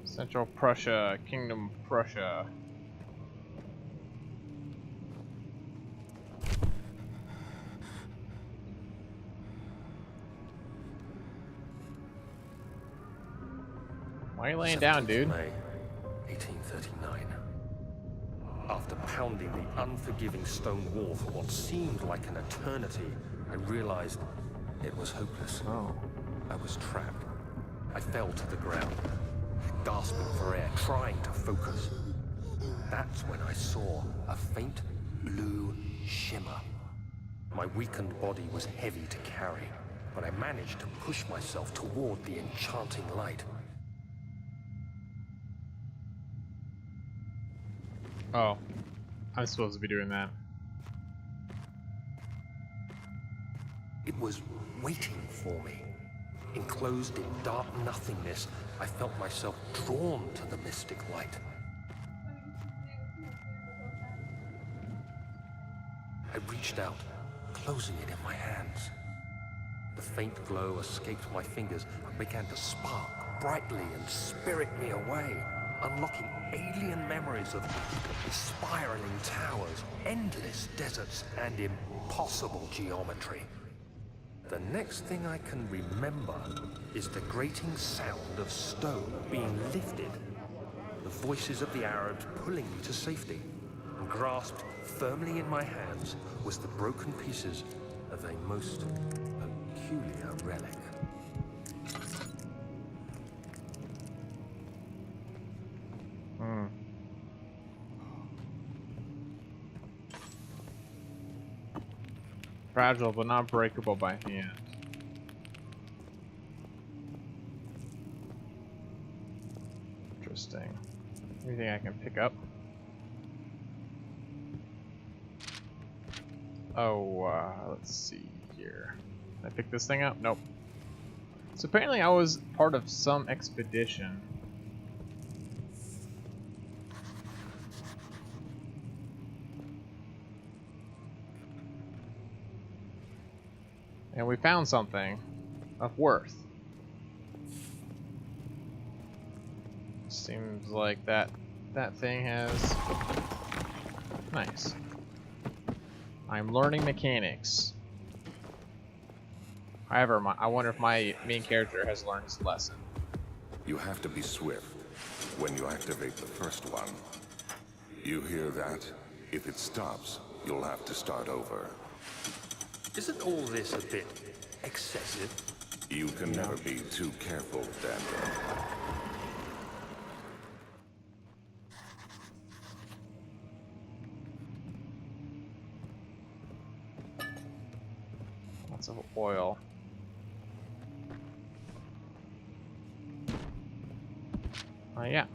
Central Prussia, Kingdom of Prussia. Why are you laying down, dude? May 1839. After pounding the unforgiving stone wall for what seemed like an eternity, I realized it was hopeless. Oh. I was trapped. I fell to the ground, gasping for air, trying to focus. That's when I saw a faint blue shimmer. My weakened body was heavy to carry, but I managed to push myself toward the enchanting light. Oh. I'm supposed to be doing that. It was waiting for me. Enclosed in dark nothingness, I felt myself drawn to the mystic light. I reached out, closing it in my hands. The faint glow escaped my fingers and began to spark brightly and spirit me away, unlocking alien memories of spiraling towers, endless deserts, and impossible geometry. The next thing I can remember is the grating sound of stone being lifted, the voices of the Arabs pulling me to safety, and grasped firmly in my hands was the broken pieces of a most peculiar relic. Fragile but not breakable by hand. Interesting. Anything I can pick up? Oh, let's see here. Can I pick this thing up? Nope. So apparently I was part of some expedition. And we found something of worth. Seems like that thing has... Nice. I'm learning mechanics. However, I wonder if my main character has learned his lesson. You have to be swift when you activate the first one. You hear that? If it stops, you'll have to start over. Isn't all this a bit excessive? You can never be too careful, Daniel. Lots of oil. Oh, yeah.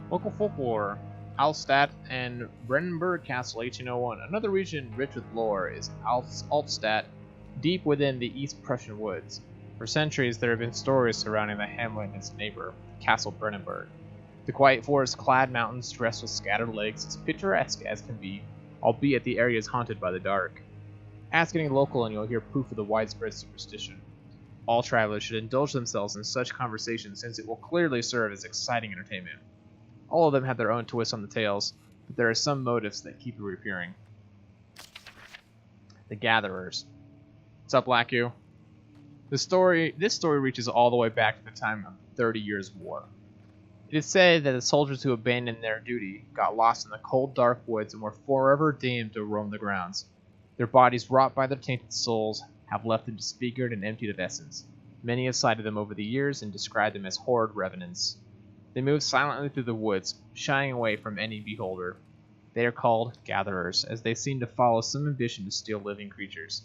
Local folklore. Alstadt and Brennenburg Castle 1801. Another region rich with lore is Alstadt, deep within the East Prussian woods. For centuries, there have been stories surrounding the hamlet and its neighbor, Castle Brennenburg. The quiet forest-clad mountains dressed with scattered lakes, as picturesque as can be, albeit the area is haunted by the dark. Ask any local and you'll hear proof of the widespread superstition. All travelers should indulge themselves in such conversation since it will clearly serve as exciting entertainment. All of them have their own twists on the tales, but there are some motives that keep reappearing. The Gatherers. What's up, Lacku? This story reaches all the way back to the time of the 30 Years' War. It is said that the soldiers who abandoned their duty got lost in the cold, dark woods and were forever damned to roam the grounds. Their bodies, wrought by their tainted souls, have left them disfigured and emptied of essence. Many have cited them over the years and described them as horrid revenants. They move silently through the woods, shying away from any beholder. They are called Gatherers, as they seem to follow some ambition to steal living creatures.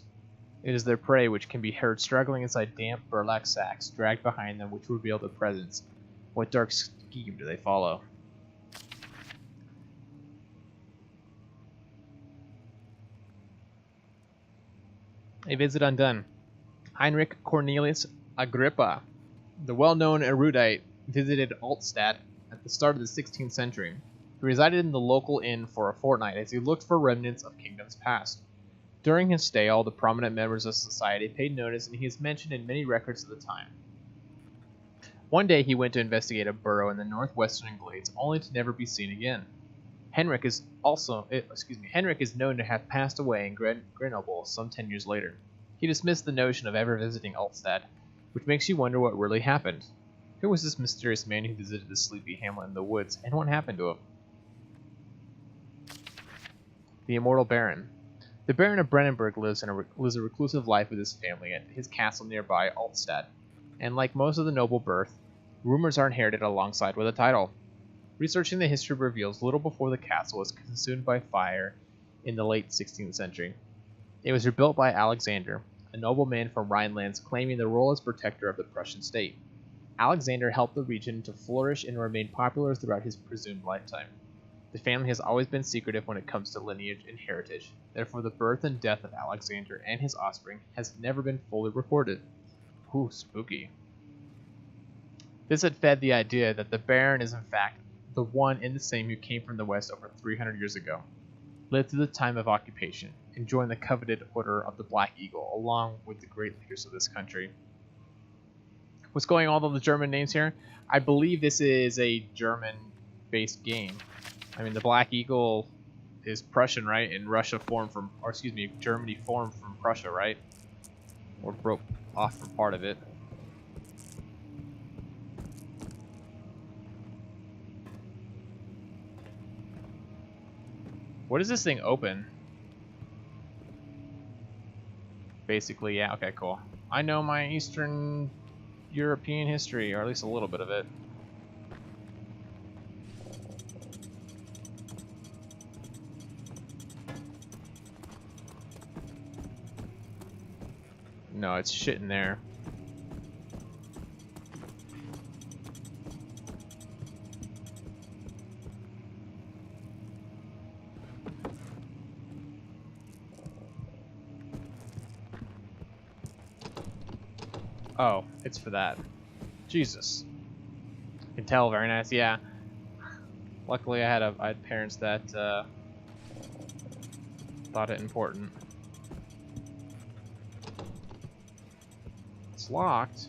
It is their prey which can be heard struggling inside damp burlap sacks dragged behind them which reveal their presence. What dark scheme do they follow? A visit undone. Heinrich Cornelius Agrippa, the well-known erudite, visited Altstadt at the start of the 16th century. He resided in the local inn for a fortnight as he looked for remnants of kingdoms past. During his stay, all the prominent members of society paid notice, and he is mentioned in many records of the time. One day he went to investigate a burrow in the northwestern glades, only to never be seen again. Henrik is known to have passed away in Grenoble some 10 years later. He dismissed the notion of ever visiting Altstadt, which makes you wonder what really happened. Who was this mysterious man who visited the sleepy hamlet in the woods, and what happened to him? The Immortal Baron. The Baron of Brennenburg lives a reclusive life with his family at his castle nearby Altstadt, and like most of the noble birth, rumors are inherited alongside with a title. Researching the history reveals little before the castle was consumed by fire in the late 16th century. It was rebuilt by Alexander, a nobleman from Rhineland claiming the role as protector of the Prussian state. Alexander helped the region to flourish and remain popular throughout his presumed lifetime. The family has always been secretive when it comes to lineage and heritage, therefore the birth and death of Alexander and his offspring has never been fully recorded. Ooh, spooky. This had fed the idea that the Baron is in fact the one and the same who came from the west over 300 years ago, lived through the time of occupation, and joined the coveted Order of the Black Eagle along with the great leaders of this country. What's going on with all the German names here? I believe this is a German-based game. I mean, the Black Eagle is Prussian, right? And Germany formed from Prussia, right? Or broke off from part of it. What does this thing open? Basically, yeah, okay, cool. I know my Eastern European history, or at least a little bit of it. No, it's shit in there. Oh, it's for that. Jesus. You can tell, very nice, yeah. Luckily I had parents that thought it important. It's locked.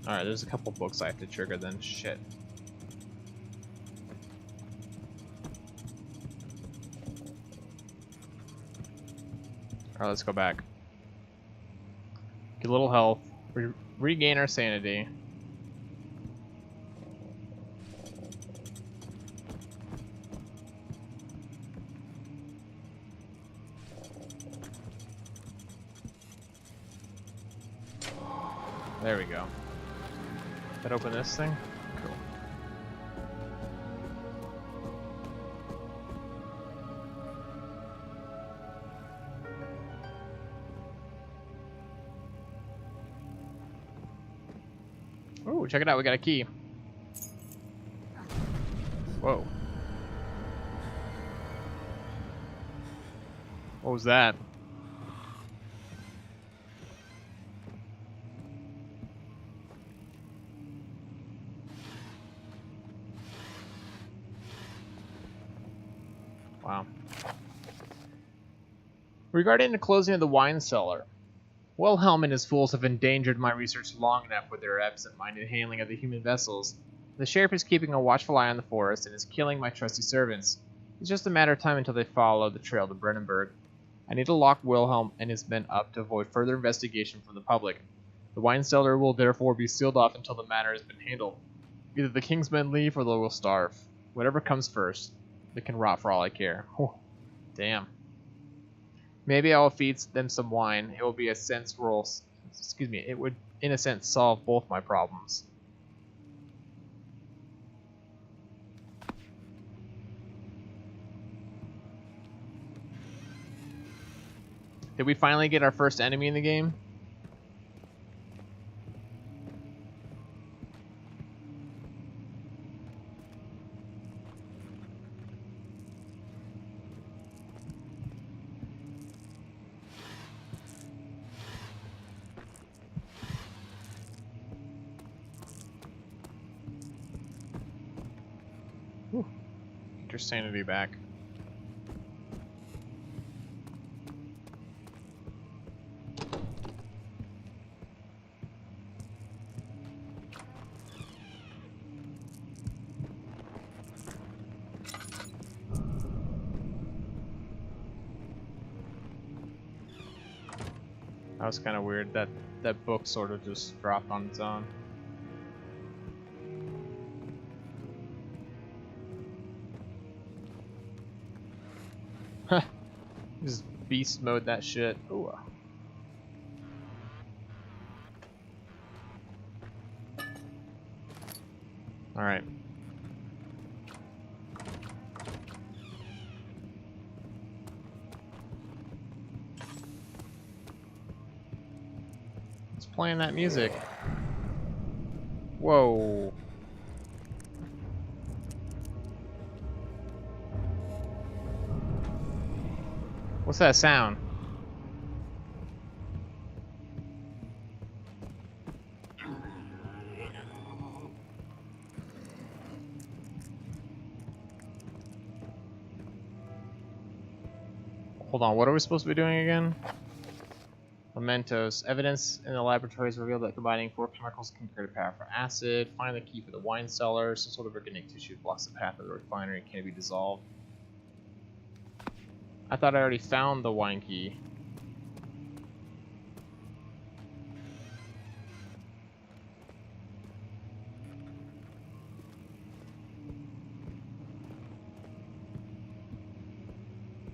Alright, there's a couple books I have to trigger then. Shit. Alright, let's go back. Get a little health. Regain our sanity. There we go. That open this thing? Cool. Oh, check it out, we got a key. Whoa. What was that? Wow. Regarding the closing of the wine cellar, Wilhelm and his fools have endangered my research long enough with their absent-minded handling of the human vessels. The sheriff is keeping a watchful eye on the forest and is killing my trusty servants. It's just a matter of time until they follow the trail to Brennenburg. I need to lock Wilhelm and his men up to avoid further investigation from the public. The wine cellar will therefore be sealed off until the matter has been handled. Either the king's men leave or they will starve. Whatever comes first. They can rot for all I care. Oh, damn. Maybe I will feed them some wine. It will be a sense roll. Excuse me. It would, in a sense, solve both my problems. Did we finally get our first enemy in the game? Get your sanity back. That was kind of weird. That book sort of just dropped on its own. Huh. Just beast mode that shit. Ooh. Alright. It's playing that music. Whoa. What's that sound? Hold on, what are we supposed to be doing again? Mementos. Evidence in the laboratories revealed that combining 4 chemicals can create a powerful acid. Find the key for the wine cellar. Some sort of organic tissue blocks the path of the refinery and can't be dissolved. I thought I already found the wine key.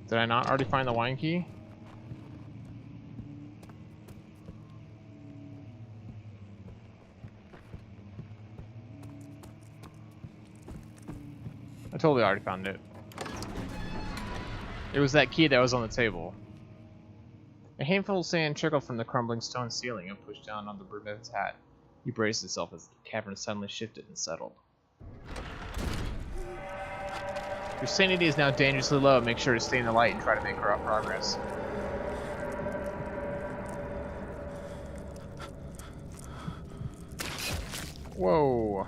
Did I not already find the wine key? I totally already found it. It was that key that was on the table. A handful of sand trickled from the crumbling stone ceiling and pushed down on the brunettes hat. He braced himself as the cavern suddenly shifted and settled. Your sanity is now dangerously low. Make sure to stay in the light and try to make progress. Whoa.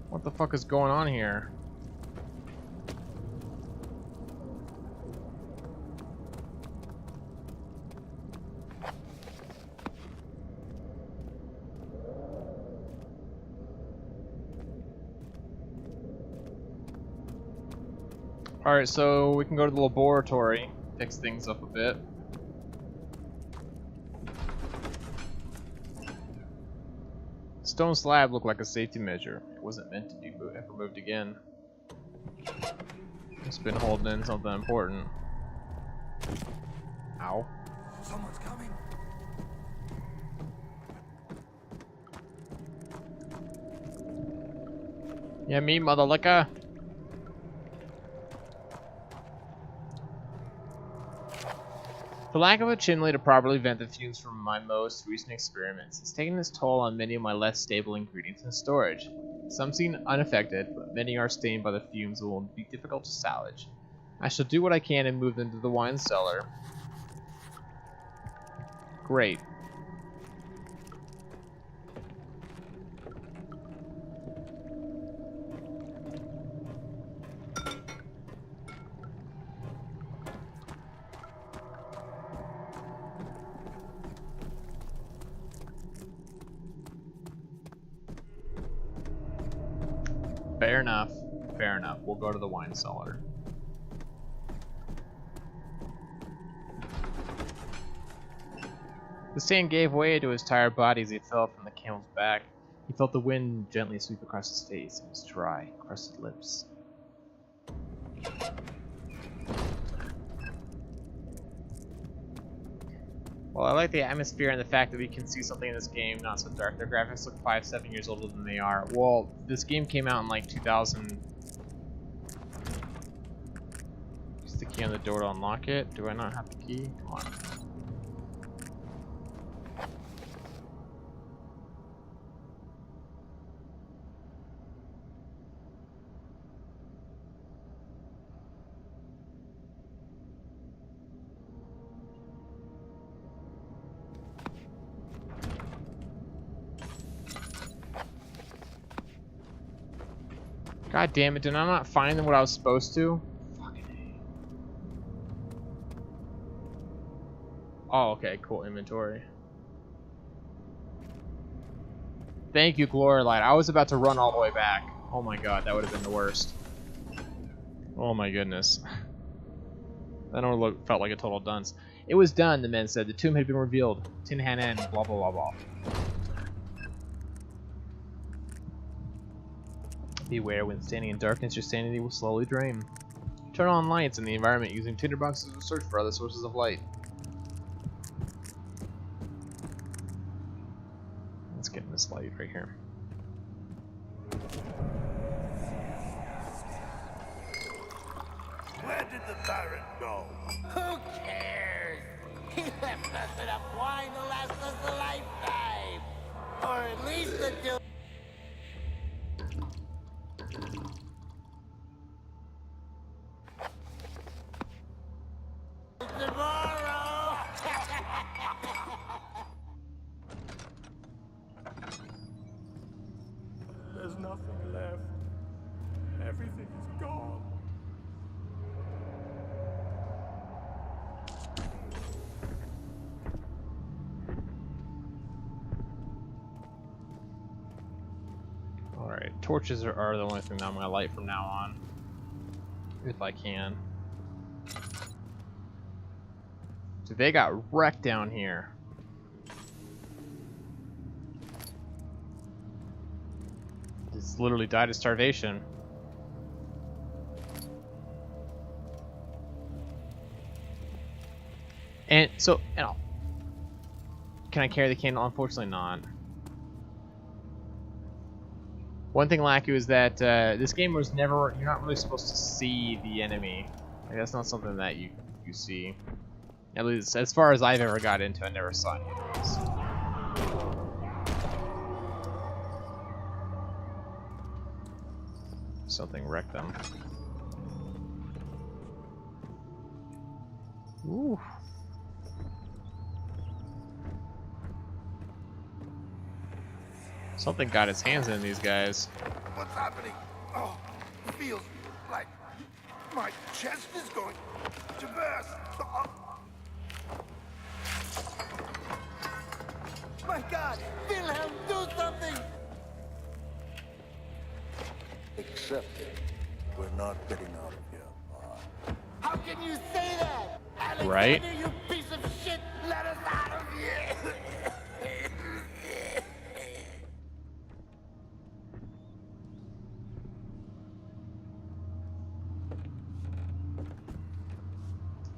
What the fuck is going on here? Alright, so we can go to the laboratory, fix things up a bit. Stone slab looked like a safety measure. It wasn't meant to be ever moved again. It's been holding in something important. Ow. Someone's coming. Yeah, me, mother liquor. The lack of a chimney to properly vent the fumes from my most recent experiments has taken its toll on many of my less stable ingredients in storage. Some seem unaffected, but many are stained by the fumes and will be difficult to salvage. I shall do what I can and move them to the wine cellar. Great. Fair enough. Fair enough. We'll go to the wine cellar. The sand gave way to his tired body as he fell from the camel's back. He felt the wind gently sweep across his face and his dry, crusted lips. Well, I like the atmosphere and the fact that we can see something in this game not so dark. Their graphics look 5-7 years older than they are. Well, this game came out in like 2000. Use the key on the door to unlock it. Do I not have the key? Come on. God damn it, did I not find what I was supposed to? Fucking A. Oh, okay, cool inventory. Thank you, Glory Light. I was about to run all the way back. Oh my god, that would have been the worst. Oh my goodness. That felt like a total dunce. It was done, the men said. The tomb had been revealed. Tin Han En, blah blah blah blah. Beware, when standing in darkness, your sanity will slowly drain. Turn on lights in the environment using tinderboxes to search for other sources of light. Let's get this light right here. Where did the Baron go? Who cares? He left us enough wine to last us a lifetime. Or at least until... tomorrow! There's nothing left. Everything is gone. Alright, torches are the only thing that I'm going to light from now on. If I can. So they got wrecked down here. Just literally died of starvation. And so, you know, can I carry the candle? Unfortunately not. One thing, Laku, is that this game was never, you're not really supposed to see the enemy. Like, that's not something that you see. At least, as far as I've ever got into, I never saw any enemies. Something wrecked them. Ooh. Something got its hands in these guys. What's happening? Oh, it feels like my chest is going to burst. Oh. My God! Wilhelm, do something! Accept it. We're not getting out of here. How can you say that? Alexander, Right? you piece of shit! Let us out of here!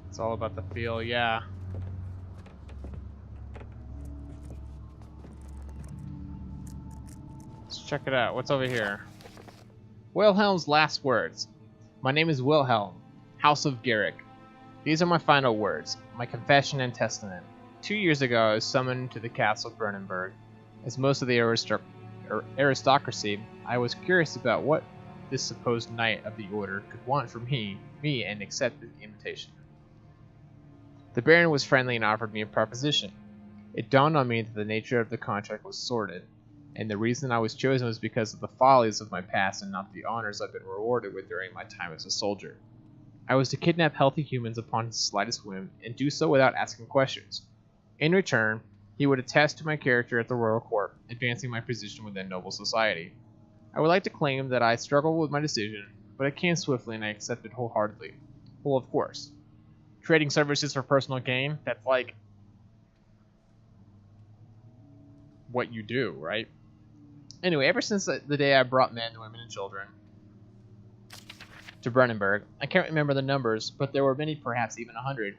It's all about the feel, yeah. Let's check it out. What's over here? Wilhelm's last words. My name is Wilhelm, House of Garrick. These are my final words, my confession and testament. 2 years ago, I was summoned to the castle of Brennenburg. As most of the aristocracy, I was curious about what this supposed knight of the order could want from me, and accepted the invitation. The Baron was friendly and offered me a proposition. It dawned on me that the nature of the contract was sordid, and the reason I was chosen was because of the follies of my past and not the honors I've been rewarded with during my time as a soldier. I was to kidnap healthy humans upon his slightest whim, and do so without asking questions. In return, he would attest to my character at the royal court, advancing my position within noble society. I would like to claim that I struggled with my decision, but it came swiftly and I accepted wholeheartedly. Well, of course. Trading services for personal gain, that's like what you do, right? Anyway, ever since the day I brought men, women, and children to Brennenburg, I can't remember the numbers, but there were many, perhaps even 100,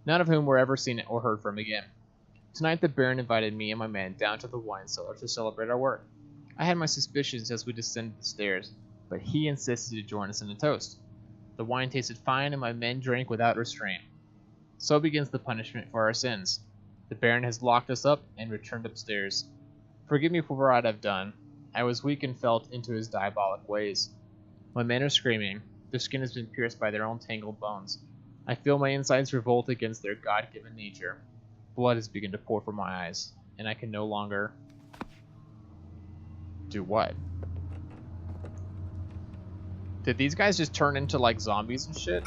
none of whom were ever seen or heard from again. Tonight the Baron invited me and my men down to the wine cellar to celebrate our work. I had my suspicions as we descended the stairs, but he insisted to join us in a toast. The wine tasted fine and my men drank without restraint. So begins the punishment for our sins. The Baron has locked us up and returned upstairs. Forgive me for what I've done. I was weak and felt into his diabolic ways. My men are screaming. Their skin has been pierced by their own tangled bones. I feel my insides revolt against their God-given nature. Blood has begun to pour from my eyes, and I can no longer... do what? Did these guys just turn into like zombies and shit?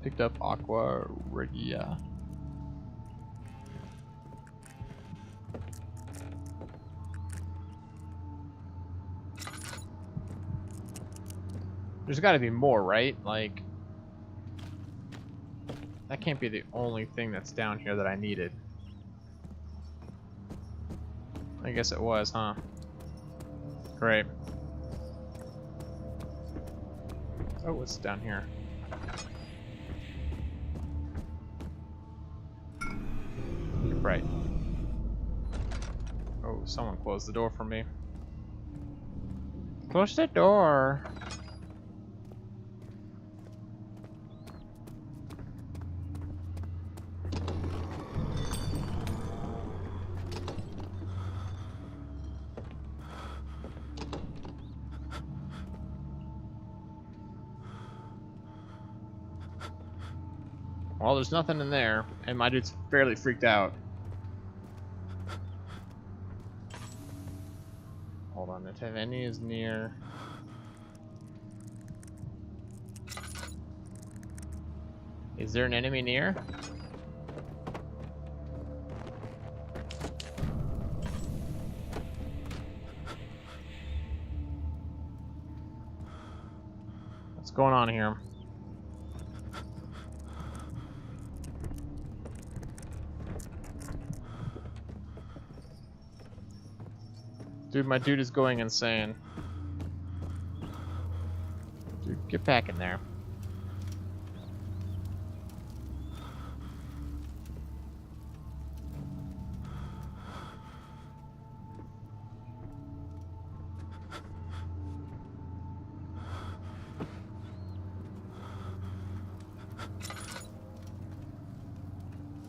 Picked up Aqua Regia. There's got to be more, right? Like, that can't be the only thing that's down here that I needed. I guess it was, huh? Great. Oh, what's down here? Right. Oh, someone closed the door for me. Close the door. Well, there's nothing in there, and my dude's fairly freaked out. Hold on, if any is near. Is there an enemy near? What's going on here? Dude, my dude is going insane. Dude, get back in there.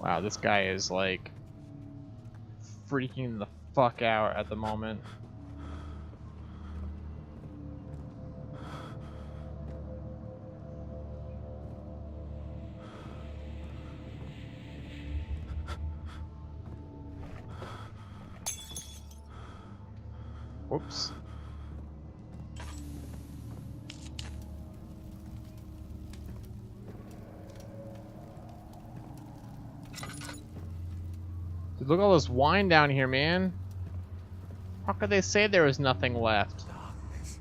Wow, this guy is like freaking the fuck out at the moment. Whoops. Dude, look at all this wine down here, man. How could they say there was nothing left? Darkness.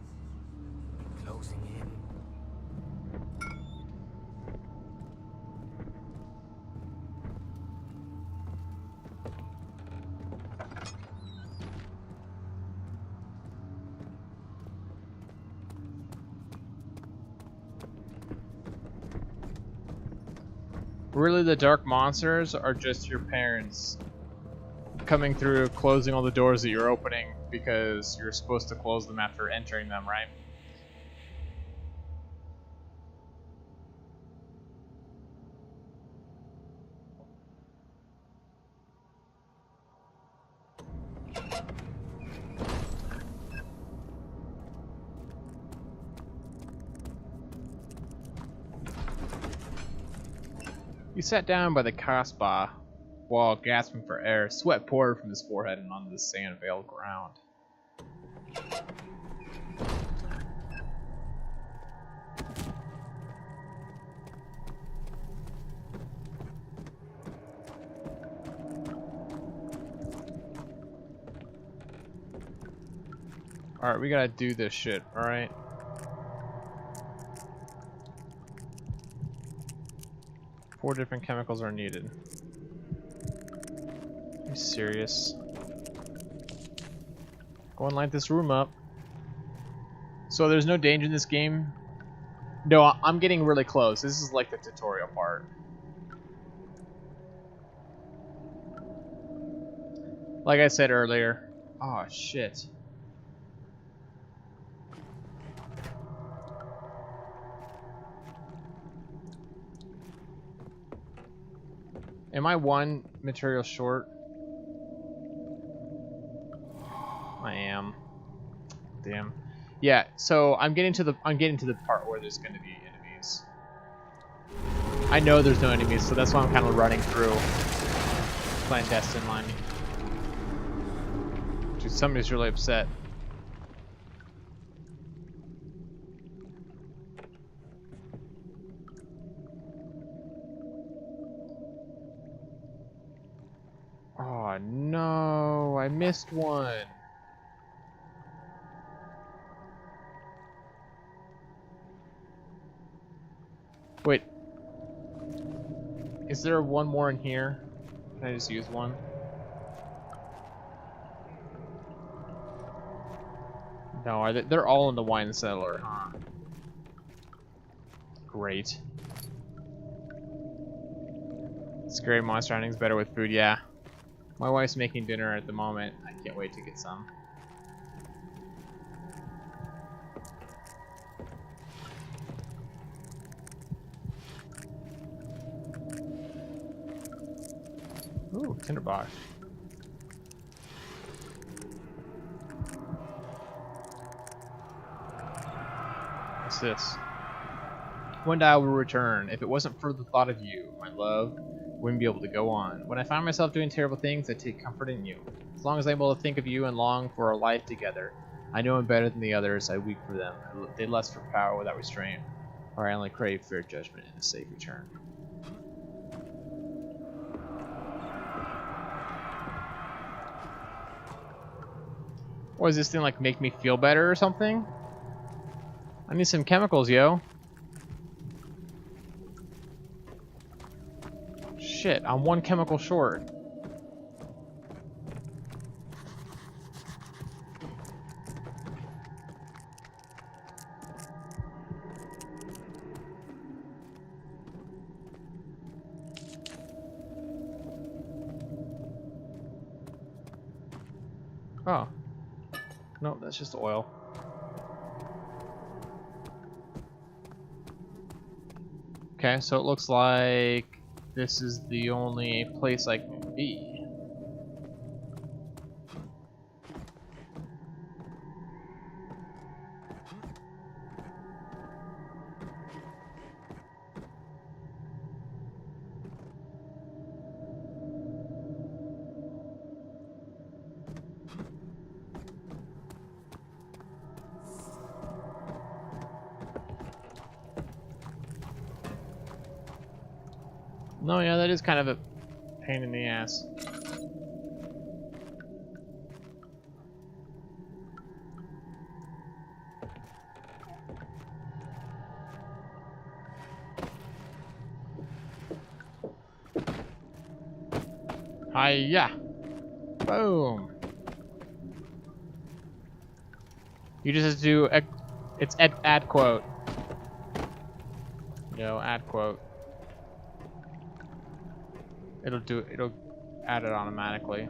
Closing in. Really, the dark monsters are just your parents coming through, closing all the doors that you're opening because you're supposed to close them after entering them, right? He sat down by the Kasbah while gasping for air. Sweat poured from his forehead and onto the sand-veiled ground. Alright, we gotta do this shit, alright? Four different chemicals are needed. Are you serious? Go and light this room up. So there's no danger in this game? No, I'm getting really close. This is like the tutorial part. Like I said earlier. Oh shit. Am I one material short? I am. Damn. Yeah, so I'm getting to the part where there's gonna be enemies. I know there's no enemies, so that's why I'm kind of running through clandestine line. Dude, somebody's really upset. Oh no, I missed one. Wait. Is there one more in here? Can I just use one? No, are they, they're all in the wine cellar, huh? Great. Scary monster hunting's better with food, yeah. My wife's making dinner at the moment. I can't wait to get some. Ooh, tinderbox. What's this? One day I will return. If it wasn't for the thought of you, my love, wouldn't be able to go on. When I find myself doing terrible things, I take comfort in you. As long as I'm able to think of you and long for a life together, I know I'm better than the others. I weep for them. They lust for power without restraint, or I only crave fair judgment and a safe return. What does this thing like make me feel better or something? I need some chemicals, yo. Shit, I'm one chemical short. Oh. No, that's just oil. Okay, so it looks like this is the only place I can be. No, yeah, that is kind of a pain in the ass. Hiya! Boom! You just have to do, it's add quote. No, add quote. It'll add it automatically.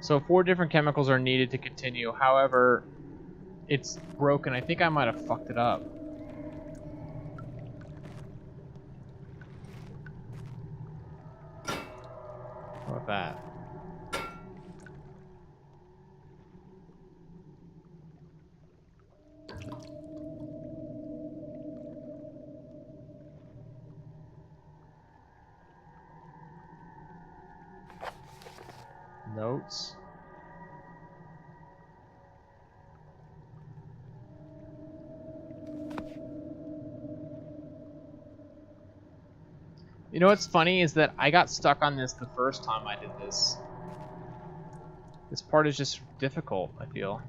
So 4 different chemicals are needed to continue. However, it's broken. I think I might have fucked it up. How about that? Notes. You know what's funny is that I got stuck on this the first time I did this. This part is just difficult, I feel.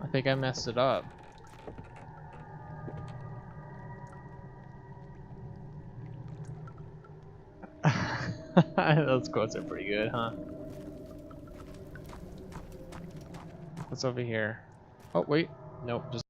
I think I messed it up. Those quotes are pretty good, huh? What's over here? Oh, wait. Nope, just